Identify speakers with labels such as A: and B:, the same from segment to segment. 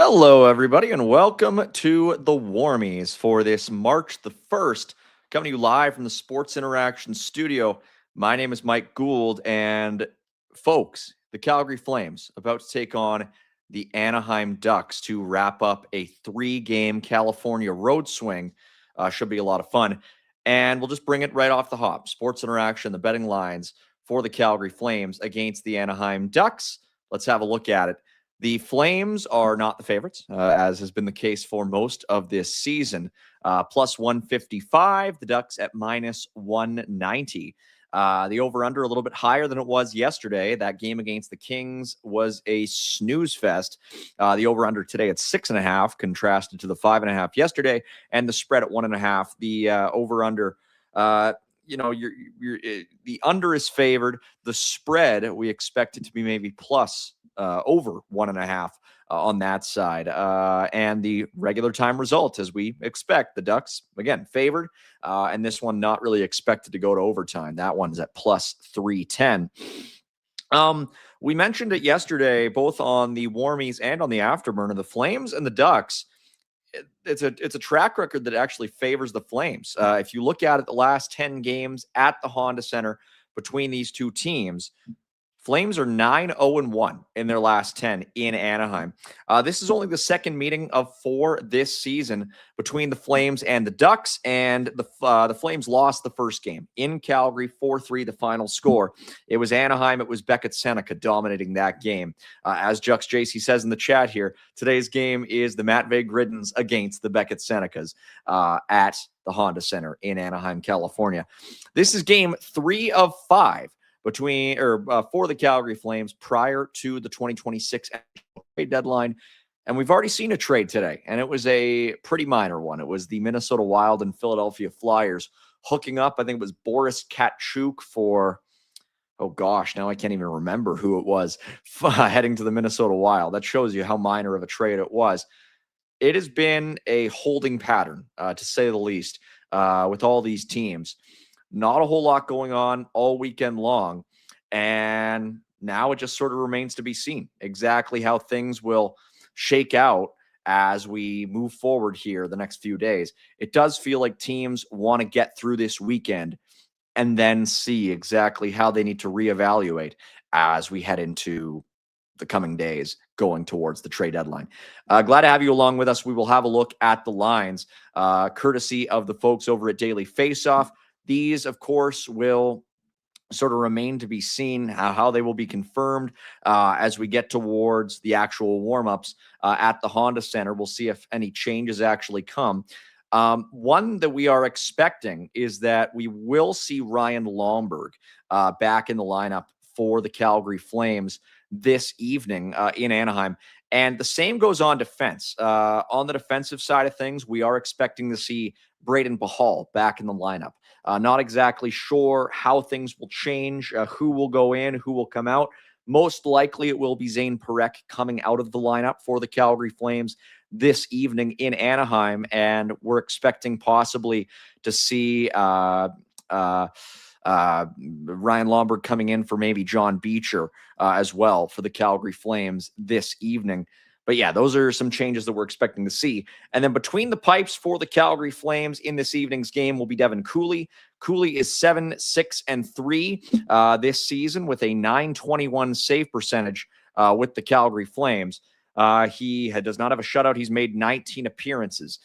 A: Hello, everybody, and welcome to the Warmies for this March the 1st, coming to you live from the Sports Interaction Studio. My name is Mike Gould, and folks, the Calgary Flames about to take on the Anaheim Ducks to wrap up a 3-game California road swing. Should be a lot of fun, and we'll just bring it right off the hop. Sports Interaction, the betting lines for the Calgary Flames against the Anaheim Ducks. Let's have a look at it. The Flames are not the favorites, as has been the case for most of this season. Plus 155, the Ducks at minus 190. The over-under a little bit higher than it was yesterday. That game against the Kings was a snooze fest. The over-under today at 6.5, contrasted to the 5.5 yesterday, and the spread at 1.5. The over-under the under is favored. The spread, we expect it to be maybe plus over 1.5 on that side. And the regular time result, as we expect, the Ducks, again, favored. And this one not really expected to go to overtime. That one's at plus 310. We mentioned it yesterday, both on the Warmies and on the Afterburner, the Flames and the Ducks. It's a track record that actually favors the Flames. If you look at it, the last 10 games at the Honda Center between these two teams, Flames are 9-0-1 in their last 10 in Anaheim. This is only the second meeting of 4 this season between the Flames and the Ducks, and the Flames lost the first game in Calgary, 4-3 the final score. It was Anaheim, it was Beckett-Seneca dominating that game. As Jux JC says in the chat here, today's game is the Matvey Griddens against the Beckett-Senecas at the Honda Center in Anaheim, California. This is game 3 of 5 for the Calgary Flames prior to the 2026 trade deadline. And we've already seen a trade today, and it was a pretty minor one. It was the Minnesota Wild and Philadelphia Flyers hooking up. I think it was Boris Katchouk for, oh gosh, now I can't even remember who it was, heading to the Minnesota Wild. That shows you how minor of a trade it was. It has been a holding pattern, to say the least, with all these teams. Not a whole lot going on all weekend long. And now it just sort of remains to be seen exactly how things will shake out as we move forward here the next few days. It does feel like teams want to get through this weekend and then see exactly how they need to reevaluate as we head into the coming days going towards the trade deadline. Glad to have you along with us. We will have a look at the lines, courtesy of the folks over at Daily Faceoff. These, of course, will sort of remain to be seen how they will be confirmed as we get towards the actual warm-ups at the Honda Center. We'll see if any changes actually come. One that we are expecting is that we will see Ryan Lomberg back in the lineup for the Calgary Flames this evening in Anaheim. And the same goes on defense. On the defensive side of things, we are expecting to see Braden Pachal back in the lineup. Not exactly sure how things will change, who will go in, who will come out. Most likely it will be Zane Parekh coming out of the lineup for the Calgary Flames this evening in Anaheim, and we're expecting possibly to see Ryan Lomberg coming in for maybe John Beecher as well for the Calgary Flames this evening. But yeah, those are some changes that we're expecting to see. And then between the pipes for the Calgary Flames in this evening's game will be Devin Cooley. Cooley is 7-6-3 this season with a .921 save percentage with the Calgary Flames. He does not have a shutout. He's made 19 appearances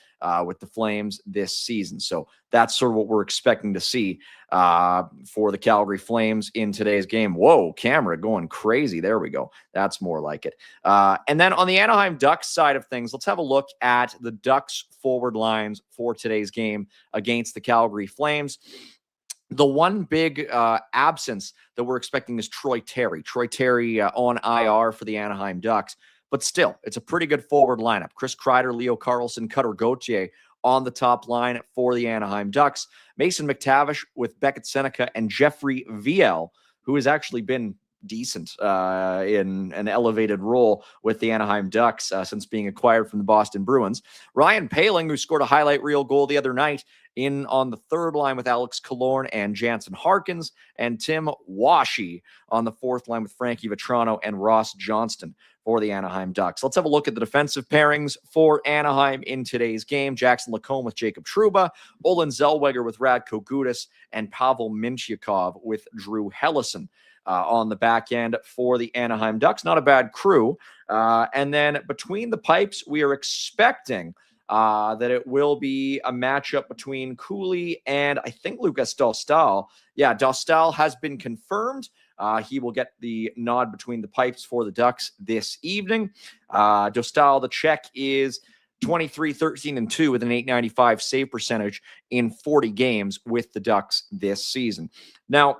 A: with the Flames this season. So that's sort of what we're expecting to see for the Calgary Flames in today's game. Whoa, camera going crazy. There we go. That's more like it. And then on the Anaheim Ducks side of things, let's have a look at the Ducks forward lines for today's game against the Calgary Flames. The one big absence that we're expecting is Troy Terry. Troy Terry on IR for the Anaheim Ducks. But still, it's a pretty good forward lineup. Chris Kreider, Leo Carlson, Cutter Gauthier on the top line for the Anaheim Ducks. Mason McTavish with Beckett-Seneca and Jeffrey Viel, who has actually been decent in an elevated role with the Anaheim Ducks since being acquired from the Boston Bruins. Ryan Poehling, who scored a highlight reel goal the other night, In on the third line with Alex Killorn and Jansen Harkins, and Tim Washi on the fourth line with Frankie Vetrano and Ross Johnston for the Anaheim Ducks. Let's have a look at the defensive pairings for Anaheim in today's game. Jackson Lacombe with Jacob Trouba, Olin Zellweger with Radko Gudas, and Pavel Mintyukov with Drew Helleson. On the back end for the Anaheim Ducks. Not a bad crew. And then between the pipes, we are expecting that it will be a matchup between Cooley and I think Lucas Dostal. Yeah, Dostal has been confirmed. He will get the nod between the pipes for the Ducks this evening. Dostal, the Czech, is 23-13-2 with an .895 save percentage in 40 games with the Ducks this season. Now,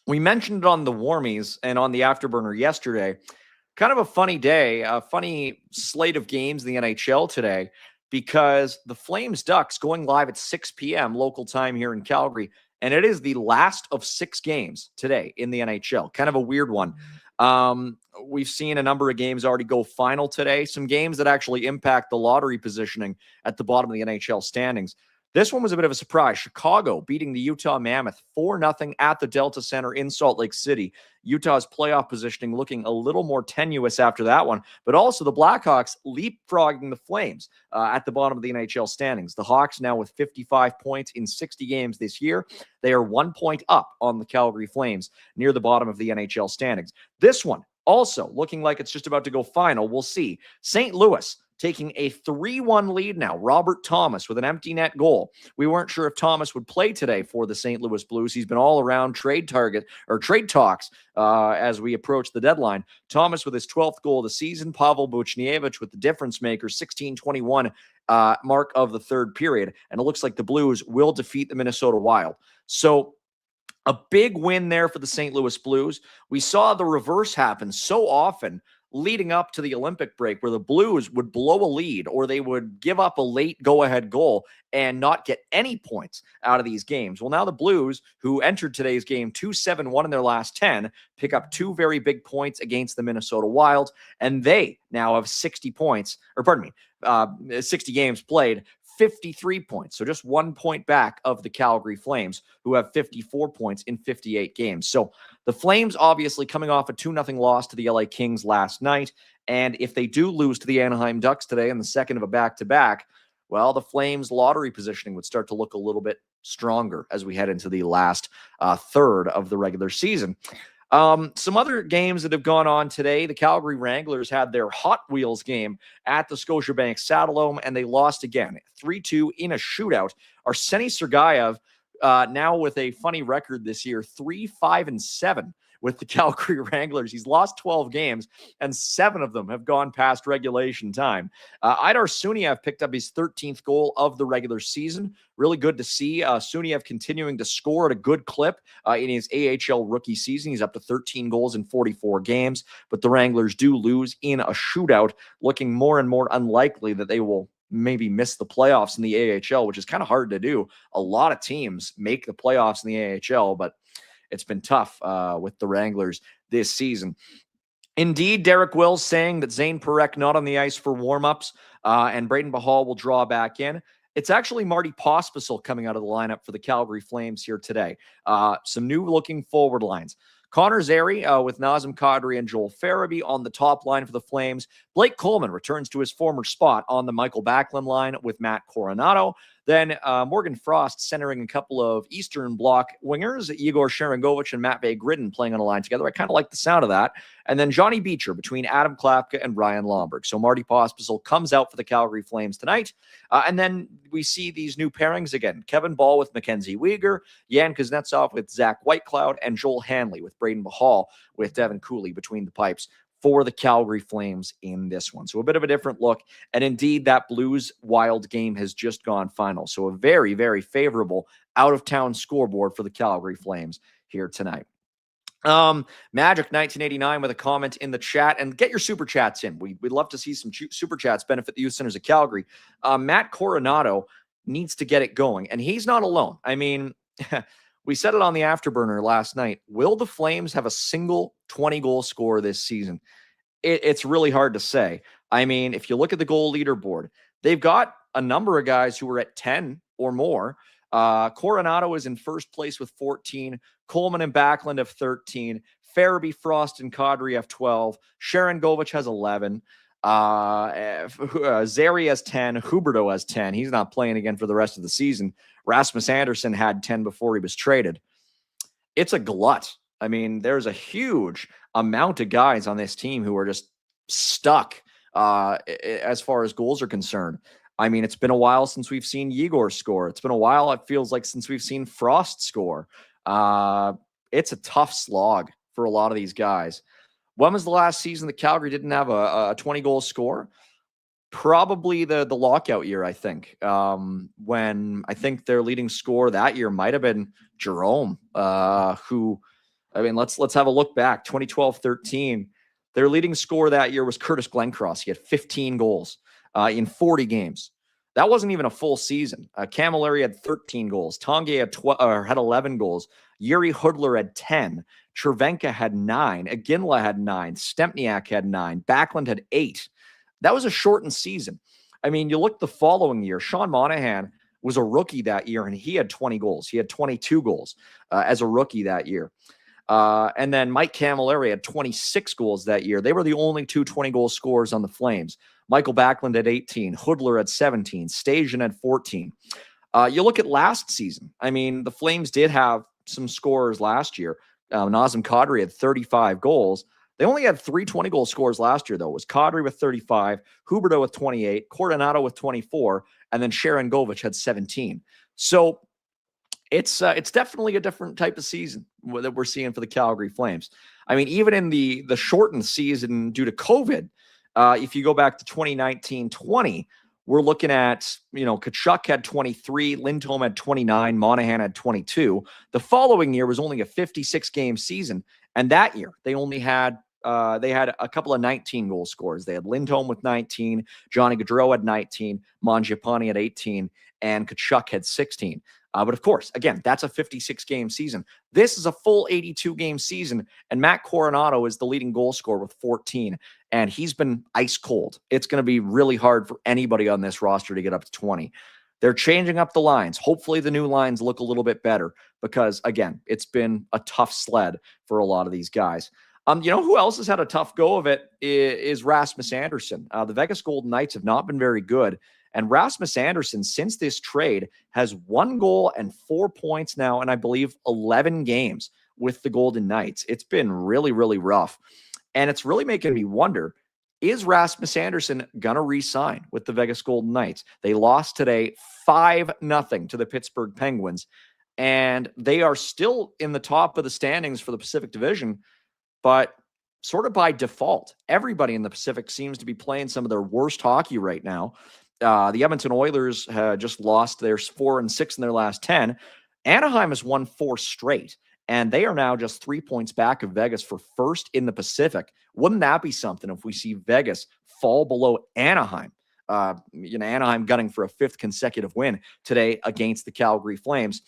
A: we mentioned it on the Warmies and on the Afterburner yesterday. Kind of a funny day, a funny slate of games in the NHL today, because the Flames Ducks going live at 6 p.m. local time here in Calgary, and it is the last of 6 games today in the NHL. Kind of a weird one. We've seen a number of games already go final today, some games that actually impact the lottery positioning at the bottom of the NHL standings. This one was a bit of a surprise. Chicago beating the Utah Mammoth 4-0 at the Delta Center in Salt Lake City. Utah's playoff positioning looking a little more tenuous after that one, but also the Blackhawks leapfrogging the Flames at the bottom of the NHL standings. The Hawks now with 55 points in 60 games this year. They are 1 point up on the Calgary Flames near the bottom of the NHL standings. This one also looking like it's just about to go final. We'll see. St. Louis taking a 3-1 lead now. Robert Thomas with an empty net goal. We weren't sure if Thomas would play today for the St. Louis Blues. He's been all around trade talks as we approach the deadline. Thomas with his 12th goal of the season. Pavel Buchnevich with the difference maker, 16-21 mark of the third period. And it looks like the Blues will defeat the Minnesota Wild. So a big win there for the St. Louis Blues. We saw the reverse happen so often leading up to the Olympic break, where the Blues would blow a lead or they would give up a late go-ahead goal and not get any points out of these games. Well, now the Blues, who entered today's game 2-7-1 in their last 10, pick up 2 very big points against the Minnesota Wild, and they now have 60 points, 60 games played, 53 points. So just 1 point back of the Calgary Flames, who have 54 points in 58 games. So the Flames obviously coming off a 2-0 loss to the LA Kings last night. And if they do lose to the Anaheim Ducks today in the second of a back-to-back, well, the Flames' lottery positioning would start to look a little bit stronger as we head into the last third of the regular season. Some other games that have gone on today. The Calgary Wranglers had their Hot Wheels game at the Scotiabank Saddledome, and they lost again, 3-2 in a shootout. Arseny Sergayev, now with a funny record this year, 3-5-7 with the Calgary Wranglers. He's lost 12 games, and 7 of them have gone past regulation time. Idar Suniev picked up his 13th goal of the regular season. Really good to see Suniev continuing to score at a good clip in his AHL rookie season. He's up to 13 goals in 44 games, but the Wranglers do lose in a shootout, looking more and more unlikely that they will maybe miss the playoffs in the AHL, which is kind of hard to do. A lot of teams make the playoffs in the AHL, but it's been tough with the Wranglers this season. Indeed, Derek Wills saying that Zane Parekh not on the ice for warmups, and Braden Pachal will draw back in. It's actually Marty Pospisil coming out of the lineup for the Calgary Flames here today. Some new looking forward lines. Connor Zary with Nazem Kadri and Joel Farabee on the top line for the Flames. Blake Coleman returns to his former spot on the Michael Backlund line with Matt Coronado. Then Morgan Frost centering a couple of Eastern Bloc wingers, Igor Sharangovich and Matt Bay-Gridden playing on a line together. I kind of like the sound of that. And then Johnny Beecher between Adam Klapka and Ryan Lomberg. So Marty Pospisil comes out for the Calgary Flames tonight. And then we see these new pairings again. Kevin Ball with Mackenzie Weegar, Jan Kuznetsov with Zach Whitecloud, and Joel Hanley with Braden Pachal with Devin Cooley between the pipes for the Calgary Flames in this one. So a bit of a different look. And indeed, that Blues Wild game has just gone final. So a very, very favorable out-of-town scoreboard for the Calgary Flames here tonight. Magic 1989 with a comment in the chat, and get your super chats in. We'd love to see some super chats benefit the youth centers of Calgary. Matt Coronado needs to get it going, and he's not alone. I mean, we said it on the Afterburner last night. Will the Flames have a single 20-goal scorer this season? It's really hard to say. I mean, if you look at the goal leaderboard, they've got a number of guys who are at 10 or more. Coronado is in first place with 14. Coleman and Backlund have 13. Farabee, Frost, and Kadri have 12. Sharon Govich has 11. Zary has 10. Huberto has 10. He's not playing again for the rest of the season. Rasmus Andersson had 10 before he was traded. It's a glut. I mean, there's a huge amount of guys on this team who are just stuck as far as goals are concerned. I mean, it's been a while since we've seen Yegor score. It's been a while, it feels like, since we've seen Frost score. It's a tough slog for a lot of these guys. When was the last season that Calgary didn't have a 20-goal score? Probably the lockout year, I think, when I think their leading scorer that year might have been Jerome, who, I mean, let's have a look back. 2012-13, their leading scorer that year was Curtis Glencross. He had 15 goals in 40 games. That wasn't even a full season. Camilleri had 13 goals. Tanguay had 11 goals. Yuri Hudler had 10. Cervenka had 9. Aginla had 9. Stempniak had 9. Backlund had 8. That was a shortened season. I mean, you look the following year, Sean Monahan was a rookie that year, and he had 20 goals. He had 22 goals as a rookie that year. And then Mike Camilleri had 26 goals that year. They were the only two 20-goal scorers on the Flames. Michael Backlund had 18. Hudler had 17. Stasian had 14. You look at last season. I mean, the Flames did have some scorers last year. Nazem Kadri had 35 goals. They only had 3 20-goal scorers last year, though. It was Kadri with 35, Huberto with 28, Coronado with 24, and then Sharon Govich had 17. So it's definitely a different type of season that we're seeing for the Calgary Flames. I mean, even in the shortened season due to COVID, if you go back to 2019-20, we're looking at, Tkachuk had 23, Lindholm had 29, Monahan had 22. The following year was only a 56-game season, and that year they only had they had a couple of 19-goal scorers. They had Lindholm with 19, Johnny Gaudreau had 19, Mangiapane had 18, and Tkachuk had 16. But of course, again, that's a 56-game season. This is a full 82-game season, and Matt Coronado is the leading goal scorer with 14, and he's been ice cold. It's going to be really hard for anybody on this roster to get up to 20. They're changing up the lines. Hopefully the new lines look a little bit better because, again, it's been a tough sled for a lot of these guys. You know who else has had a tough go of it is Rasmus Andersson. The Vegas Golden Knights have not been very good. And Rasmus Andersson, since this trade, has 1 goal and 4 points now, and I believe 11 games with the Golden Knights. It's been really, really rough. And it's really making me wonder, is Rasmus Andersson going to re-sign with the Vegas Golden Knights? They lost today 5-0 to the Pittsburgh Penguins, and they are still in the top of the standings for the Pacific Division, but sort of by default. Everybody in the Pacific seems to be playing some of their worst hockey right now. The Edmonton Oilers just lost their 4-6 in their last 10. Anaheim has won 4 straight, and they are now just 3 points back of Vegas for first in the Pacific. Wouldn't that be something if we see Vegas fall below Anaheim? Anaheim gunning for a 5th consecutive win today against the Calgary Flames.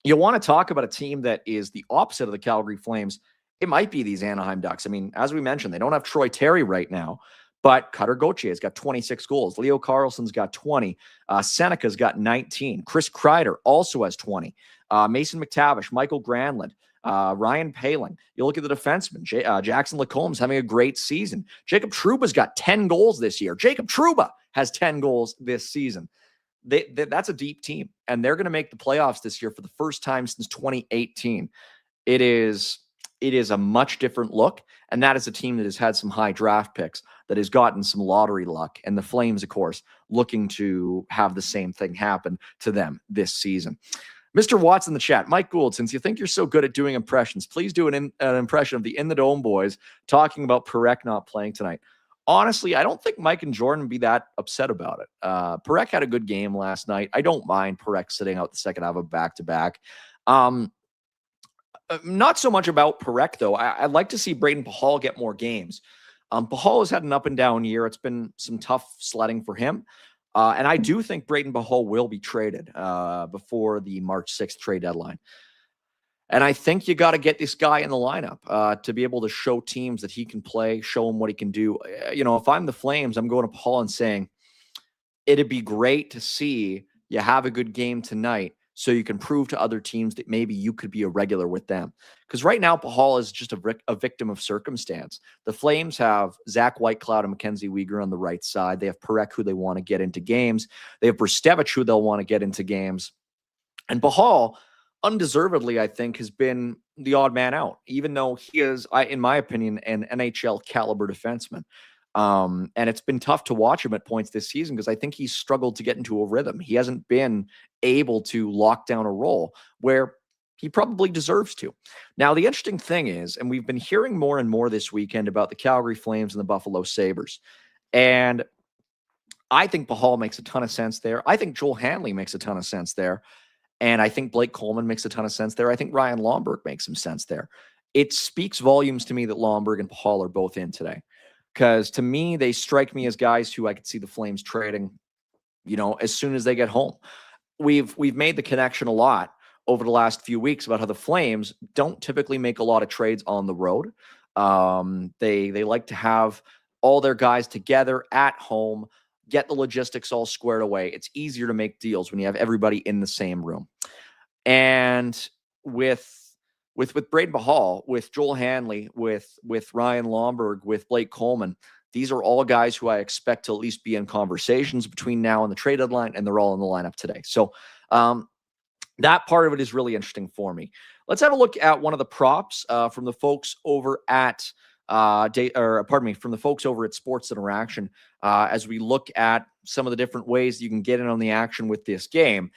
A: You want to talk about a team that is the opposite of the Calgary Flames. It might be these Anaheim Ducks. I mean, as we mentioned, they don't have Troy Terry right now, but Cutter Gauthier has got 26 goals. Leo Carlson's got 20. Seneca's got 19. Chris Kreider also has 20. Mason McTavish, Michael Granlund, Ryan Poehling. You look at the defensemen. Jackson Lacomb's having a great season. Jacob Trouba's got 10 goals this year. Jacob Trouba has 10 goals this season. That's a deep team, and they're going to make the playoffs this year for the first time since 2018. It is a much different look, and that is a team that has had some high draft picks, that has gotten some lottery luck, and the Flames, of course, looking to have the same thing happen to them this season. Mr. Watts in the chat, Mike Gould, since you think you're so good at doing impressions, please do an impression of the In the Dome boys talking about Parekh not playing tonight. Honestly, I don't think Mike and Jordan would be that upset about it. Parekh had a good game last night. I don't mind Parekh sitting out the second half of back-to-back. Not so much about Parekh, though. I'd like to see Braden Pachal get more games. Pachal has had an up-and-down year. It's been some tough sledding for him. And I do think Braden Pachal will be traded before the March 6th trade deadline. And I think you got to get this guy in the lineup to be able to show teams that he can play, show him what he can do. If I'm the Flames, I'm going to Pachal and saying, it'd be great to see you have a good game tonight, so you can prove to other teams that maybe you could be a regular with them. Because right now, Pachal is just a victim of circumstance. The Flames have Zach Whitecloud and Mackenzie Weegar on the right side. They have Parekh, who they want to get into games. They have Brstevich, who they'll want to get into games. And Pachal, undeservedly, I think, has been the odd man out, even though he is, in my opinion, an NHL caliber defenseman. And it's been tough to watch him at points this season because I think he's struggled to get into a rhythm. He hasn't been able to lock down a role where he probably deserves to. Now, the interesting thing is, and we've been hearing more and more this weekend about the Calgary Flames and the Buffalo Sabres. And I think Pachal makes a ton of sense there. I think Joel Hanley makes a ton of sense there. And I think Blake Coleman makes a ton of sense there. I think Ryan Lomberg makes some sense there. It speaks volumes to me that Lomberg and Pachal are both in today. Because to me, they strike me as guys who I could see the Flames trading, as soon as they get home. We've made the connection a lot over the last few weeks about how the Flames don't typically make a lot of trades on the road. They like to have all their guys together at home, get the logistics all squared away. It's easier to make deals when you have everybody in the same room. And with Braden Pachal, with Joel Hanley, with Ryan Lomberg, with Blake Coleman, these are all guys who I expect to at least be in conversations between now and the trade deadline, and they're all in the lineup today. So that part of it is really interesting for me. Let's have a look at one of the props from the folks over at from the folks over at Sports Interaction as we look at some of the different ways you can get in on the action with this game.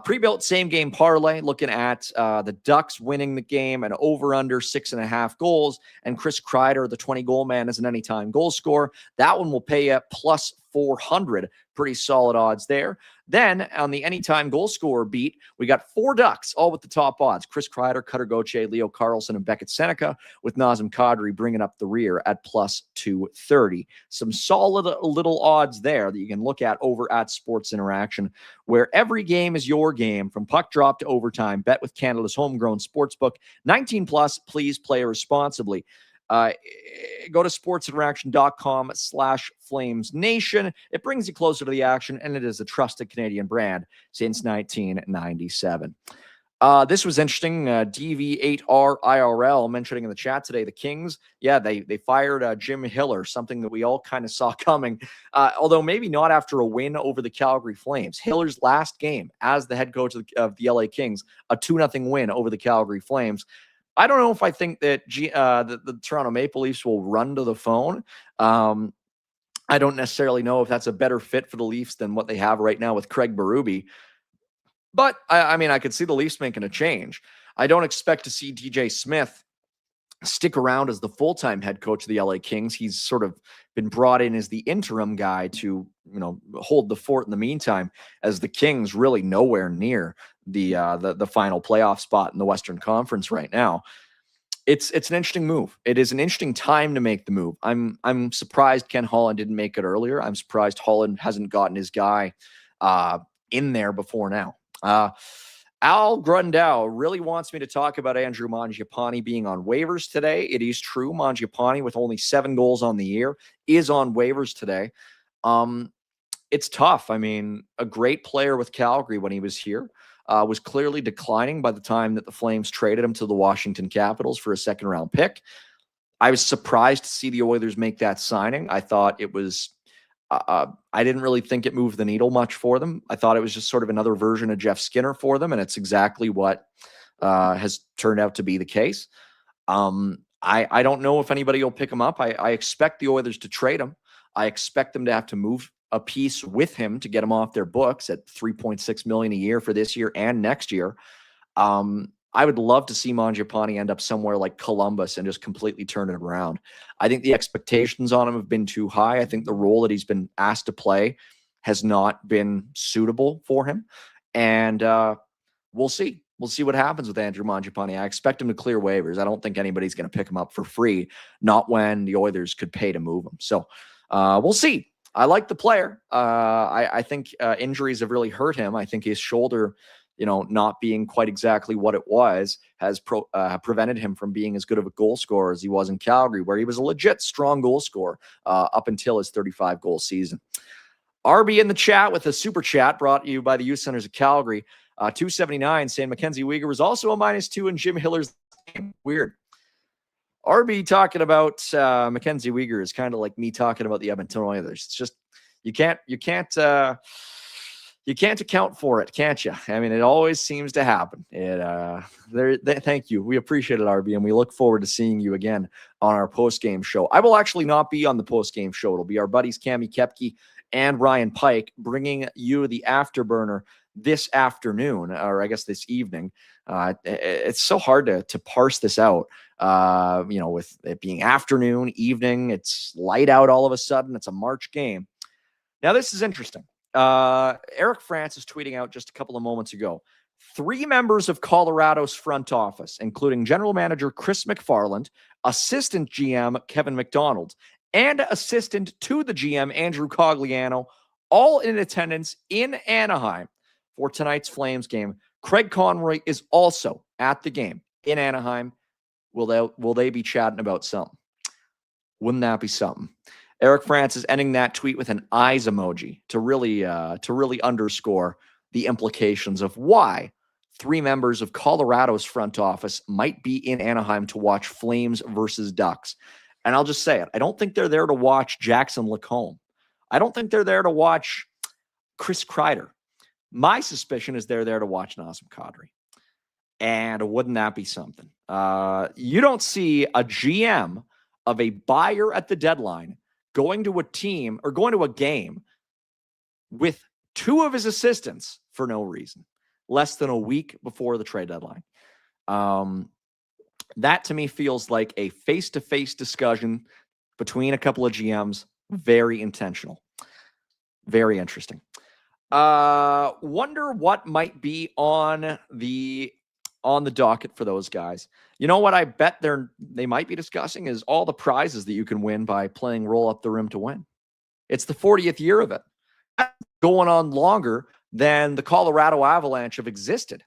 A: Pre-built same game parlay, looking at the Ducks winning the game and over under 6.5 goals, and Chris Kreider, the 20-goal man, as an anytime goal scorer. That one will pay you plus 400. Pretty solid odds there. Then on the anytime goal scorer beat, we got 4 Ducks, all with the top odds. Chris Kreider, Cutter Gauthier, Leo Carlson, and Beckett Seneca, with Nazem Kadri bringing up the rear at plus 230. Some solid little odds there that you can look at over at Sports Interaction, where every game is your game from puck drop to overtime. Bet with Canada's homegrown sportsbook. 19 plus, please play responsibly. Go to sportsinteraction.com/FlamesNation. It brings you closer to the action, and it is a trusted Canadian brand since 1997. This was interesting. DV8RIRL mentioning in the chat today, the Kings, they fired Jim Hiller, something that we all kind of saw coming, although maybe not after a win over the Calgary Flames. Hiller's last game as the head coach of the LA Kings, a 2-0 win over the Calgary Flames. I don't know if I think that the Toronto Maple Leafs will run to the phone. I don't necessarily know if that's a better fit for the Leafs than what they have right now with Craig Berube. But, I could see the Leafs making a change. I don't expect to see DJ Smith stick around as the full-time head coach of the LA Kings. He's sort of been brought in as the interim guy to, hold the fort in the meantime, as the Kings really nowhere near the final playoff spot in the Western Conference right now. It's an interesting move. It is an interesting time to make the move. I'm surprised Ken Holland didn't make it earlier. I'm surprised Holland hasn't gotten his guy in there before now. Al Grundau really wants me to talk about Andrew Mangiapane being on waivers today. It is true. Mangiapane, with only 7 goals on the year, is on waivers today. It's tough. A great player with Calgary when he was here. Was clearly declining by the time that the Flames traded him to the Washington Capitals for a second-round pick. I was surprised to see the Oilers make that signing. I thought it was I didn't really think it moved the needle much for them. I thought it was just sort of another version of Jeff Skinner for them, and it's exactly what has turned out to be the case. I don't know if anybody will pick him up. I expect the Oilers to trade him. I expect them to have to move a piece with him to get him off their books at $3.6 million a year for this year and next year. I would love to see Mangiapane end up somewhere like Columbus and just completely turn it around. I think the expectations on him have been too high. I think the role that he's been asked to play has not been suitable for him. And we'll see. We'll see what happens with Andrew Mangiapane. I expect him to clear waivers. I don't think anybody's going to pick him up for free, not when the Oilers could pay to move him. So we'll see. I like the player. I think injuries have really hurt him. I think his shoulder, not being quite exactly what it was, has prevented him from being as good of a goal scorer as he was in Calgary, where he was a legit strong goal scorer up until his 35-goal season. RB in the chat with a super chat brought to you by the Youth Centers of Calgary. 279 saying Mackenzie Weegar was also a -2 in Jim Hiller's game. Weird. RB talking about Mackenzie Weegar is kind of like me talking about the Edmonton Oilers. It's just you can't account for it, can't you? I mean, it always seems to happen. Thank you. We appreciate it, RB, and we look forward to seeing you again on our post-game show. I will actually not be on the post-game show. It'll be our buddies Cami Kepke and Ryan Pike bringing you the afterburner this afternoon, or I guess this evening. It's so hard to parse this out. With it being afternoon, evening, it's light out all of a sudden. It's a March game. Now, this is interesting. Eric Francis tweeting out just a couple of moments ago. 3 members of Colorado's front office, including general manager Chris McFarland, assistant GM Kevin McDonald, and assistant to the GM Andrew Cogliano, all in attendance in Anaheim for tonight's Flames game. Craig Conroy is also at the game in Anaheim. Will they be chatting about something? Wouldn't that be something? Eric Francis ending that tweet with an eyes emoji to really underscore the implications of why 3 members of Colorado's front office might be in Anaheim to watch Flames versus Ducks. And I'll just say it. I don't think they're there to watch Jackson Lacombe. I don't think they're there to watch Chris Kreider. My suspicion is they're there to watch Nazem Kadri. And wouldn't that be something? You don't see a GM of a buyer at the deadline going to a team or going to a game with 2 of his assistants for no reason, less than a week before the trade deadline. That to me feels like a face-to-face discussion between a couple of GMs. Very intentional. Very interesting. Wonder what might be on the docket for those guys. You know what I bet they might be discussing is all the prizes that you can win by playing Roll Up the Rim to Win. It's the 40th year of it. That's going on longer than the Colorado Avalanche have existed.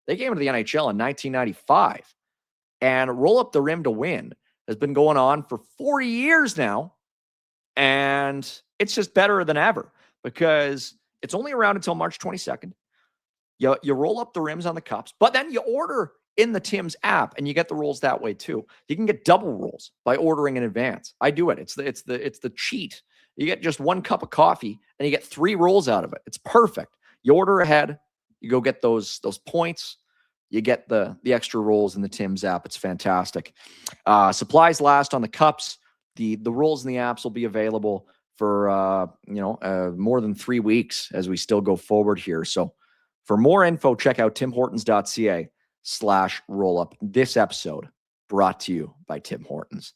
A: They came into the NHL in 1995. And Roll Up the Rim to Win has been going on for 40 years now. And it's just better than ever because it's only around until March 22nd. You roll up the rims on the cups, but then you order in the Tim's app and you get the rolls that way too. You can get double rolls by ordering in advance. I do it. It's the cheat. You get just 1 cup of coffee and you get 3 rolls out of it. It's perfect. You order ahead, you go get those points, you get the extra rolls in the Tim's app. It's fantastic. Supplies last on the cups. The rolls in the apps will be available for more than 3 weeks as we still go forward here. So for more info, check out timhortons.ca/rollup. This episode brought to you by Tim Hortons,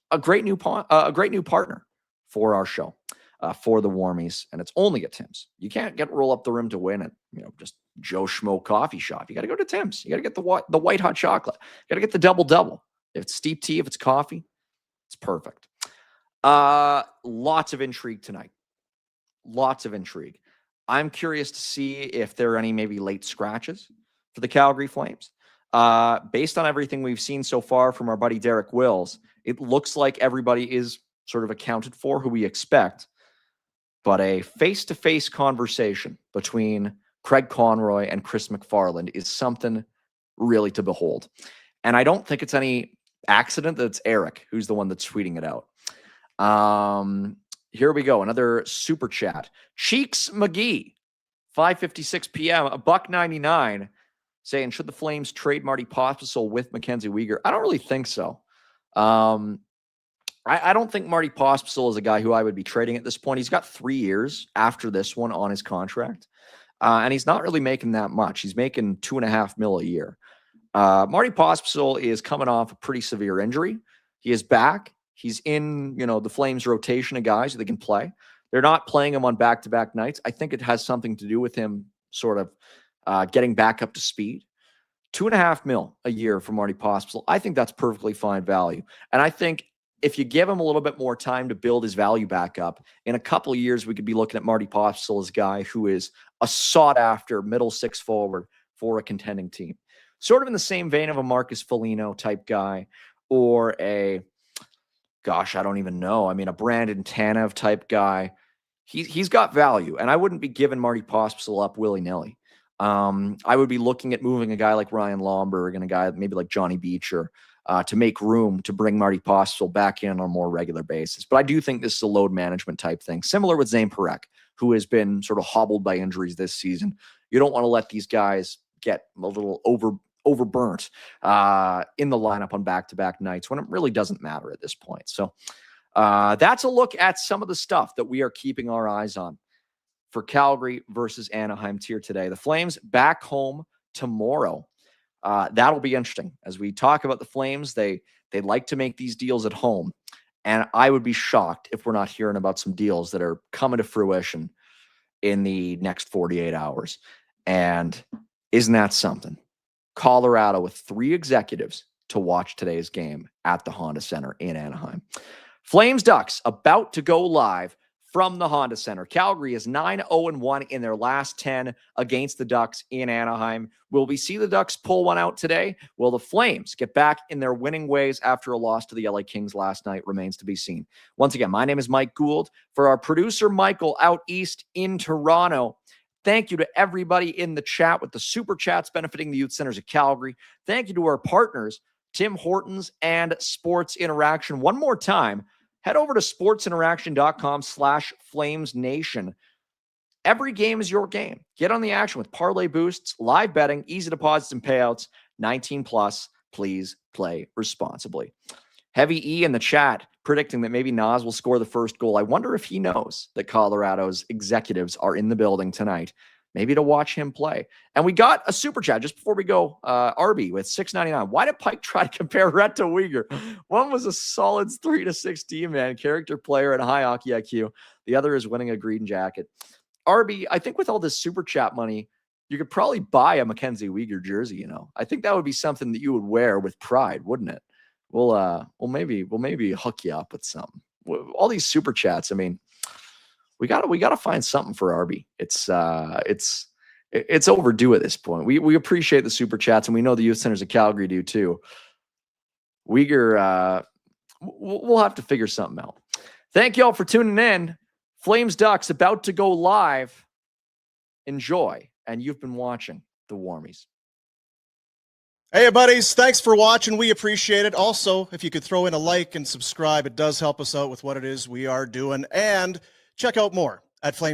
A: a great new partner for our show, for the Warmies, and it's only at Tim's. You can't get Roll Up the Rim to Win at just Joe Schmo coffee shop. You got to go to Tim's. You got to get the white hot chocolate. You got to get the double. If it's steep tea, if it's coffee, it's perfect. Lots of intrigue tonight. Lots of intrigue. I'm curious to see if there are any maybe late scratches for the Calgary Flames. Based on everything we've seen so far from our buddy Derek Wills, it looks like everybody is sort of accounted for who we expect. But a face-to-face conversation between Craig Conroy and Chris McFarland is something really to behold. And I don't think it's any accident that it's Eric who's the one that's tweeting it out. Here we go. Another super chat. Cheeks McGee, 5:56 p.m., $1.99, saying, should the Flames trade Marty Pospisil with Mackenzie Weegar? I don't really think so. I don't think Marty Pospisil is a guy who I would be trading at this point. He's got 3 years after this one on his contract, and he's not really making that much. He's making $2.5 million a year. Marty Pospisil is coming off a pretty severe injury. He is back. He's in, the Flames rotation of guys that can play. They're not playing him on back-to-back nights. I think it has something to do with him sort of getting back up to speed. $2.5 million a year for Marty Pospisil. I think that's perfectly fine value. And I think if you give him a little bit more time to build his value back up, in a couple of years, we could be looking at Marty Pospisil as a guy who is a sought-after middle six forward for a contending team. Sort of in the same vein of a Marcus Foligno type guy or a I don't even know. I mean, a Brandon Tanev type guy. He's got value, and I wouldn't be giving Marty Pospisil up willy-nilly. I would be looking at moving a guy like Ryan Lomberg and a guy maybe like Johnny Beecher to make room to bring Marty Pachal back in on a more regular basis. But I do think this is a load management type thing, similar with Zane Parekh, who has been sort of hobbled by injuries this season. You don't want to let these guys get a little overburnt in the lineup on back-to-back nights when it really doesn't matter at this point. So that's a look at some of the stuff that we are keeping our eyes on for Calgary versus Anaheim tier today. The Flames back home tomorrow. That'll be interesting. As we talk about the Flames, they like to make these deals at home. And I would be shocked if we're not hearing about some deals that are coming to fruition in the next 48 hours. And isn't that something? Colorado with 3 executives to watch today's game at the Honda Center in Anaheim. Flames Ducks about to go live from the Honda Center. Calgary is 9-0-1 in their last 10 against the Ducks in Anaheim. Will we see the Ducks pull one out today? Will the Flames get back in their winning ways after a loss to the LA Kings last night? Remains to be seen. Once again, my name is Mike Gould. For our producer, Michael, out east in Toronto, thank you to everybody in the chat with the super chats benefiting the youth centers of Calgary. Thank you to our partners, Tim Hortons and Sports Interaction. One more time, head over to sportsinteraction.com/FlamesNation. Every game is your game. Get on the action with parlay boosts, live betting, easy deposits, and payouts. 19 plus. Please play responsibly. Heavy E in the chat predicting that maybe Nas will score the first goal. I wonder if he knows that Colorado's executives are in the building tonight, maybe to watch him play. And we got a super chat just before we go. Arby with $6.99. Why did Pike try to compare Rhett to Uyghur? One was a solid 3 to 16 man, character player and high hockey IQ. The other is winning a green jacket. Arby, I think with all this super chat money, you could probably buy a Mackenzie Uyghur jersey. You know, I think that would be something that you would wear with pride, wouldn't it? We'll maybe hook you up with something. All these super chats. I mean, we gotta find something for Arby. It's overdue at this point. We appreciate the super chats, and we know the youth centers of Calgary do too. Uyghur, we'll have to figure something out. Thank you all for tuning in. Flames Ducks about to go live. Enjoy, and you've been watching the Warmies.
B: Hey, buddies. Thanks for watching. We appreciate it. Also, if you could throw in a like and subscribe, it does help us out with what it is we are doing. And check out more at Flames.